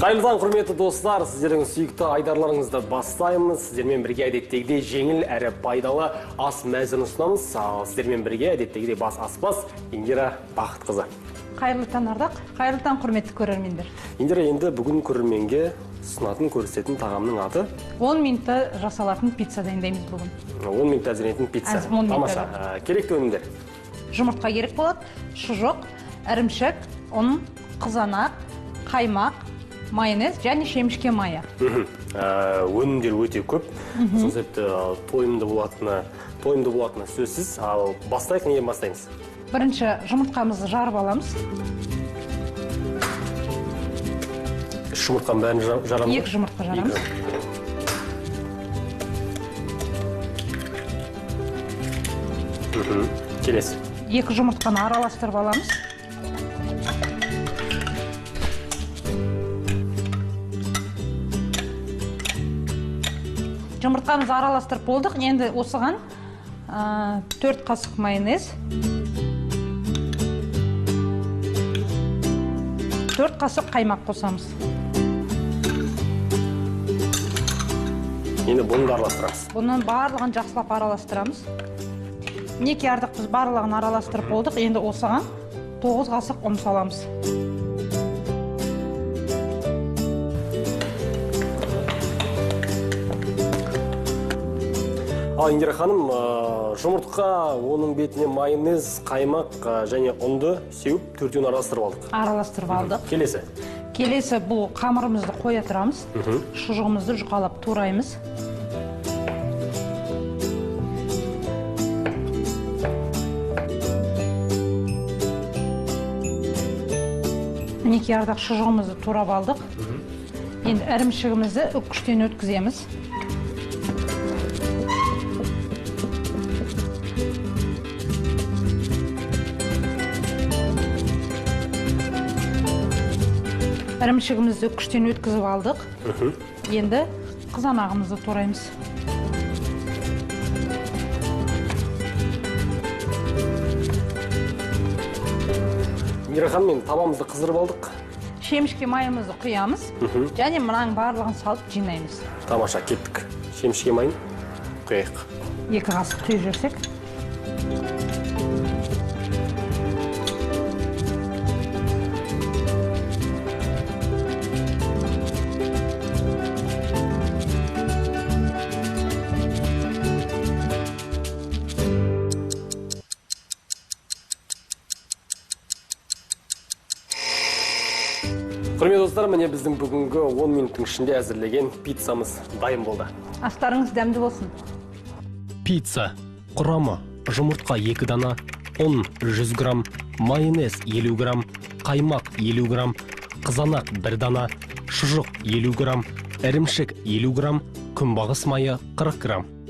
Қайырлы таң, құрметті достар, сіздердің сүйікті айдарларыңызды бастаймыз. Сіздермен бірге әдеттегідей жеңіл әрі пайдалы ас мәзірін ұсынамыз. Сіздермен бірге әдеттегідей бас аспаз Индира Бақытқызы. Қайырлы таң, Ардақ. Қайырлы таң, құрметті көрермендер. Индира, енді бүгін көрерменге ұсынатын көрсететін тағамның аты 10 минутта жасалатын пицца дайындаймыз бүгін. 10 минутта әзірленетін пицца. Тамаша. Керекті өнімдер? Жұмыртқа керек болады, шұжық, ірімшік, ұн, қызанақ, қаймақ, майонез және шемішке майы. Өнімдер өте көп. Сол себепті тойымды болатыны сөзсіз. Ал бастайық, неден бастаймыз? Бірінші жұмыртқамызды жарып аламыз. Үш жұмыртқаны бәрін жарамыз? 2 жұмыртқа жарамыз. Келесі. 2 жұмыртқаны араластырып аламыз. Жұмыртқамызды араластырып болдық. Енді осыған 4 қасық майонез, 4 қасық қаймақ қосамыз. Енді бұны да араластырамыз. Бұның барлығын жақсылап араластырамыз. Мінекей Ардақ, біз барлығын араластырып болдық. Енді осыған 9 қасық ұн саламыз. Индира ханым, жұмыртқа, оның бетіне майонез, қаймақ және ұнды сеуіп, төртеуін араластырып алдық. Араластырып алдық. Келесі? Келесі бұл қамырымызды қоя тұрамыз. Шұжығымызды жұқалап тураймыз. Мінекей Ардақ, шұжығымызды турап алдық. Енді ірімшігімізді үккіштен өткіземіз. Ірімшігімізді үккіштен өткізіп алдық. Енді қызанағымызды тураймыз. Индира ханым, мен табамызды қыздырып алдық. Шемішке майымызды құямыз. Және мұнаның барлығын салып жинаймыз. Тамаша, кеттік. Шемішке майын құяйық. 2 қасық құйып жүрсек. Құрметті достар, міне біздің бүгінгі 10 минуттың ішінде әзірлеген пиццамыз дайын болды. Астарыңыз дәмді болсын. Пицца. Құрамы: жұмыртқа 2 дана, ұн 100 грамм, майонез 50 грамм, қаймақ 50 грамм, қызанақ 1 дана, шұжық 50 грамм, ірімшік 50 грамм, күнбағыс майы 40 грамм.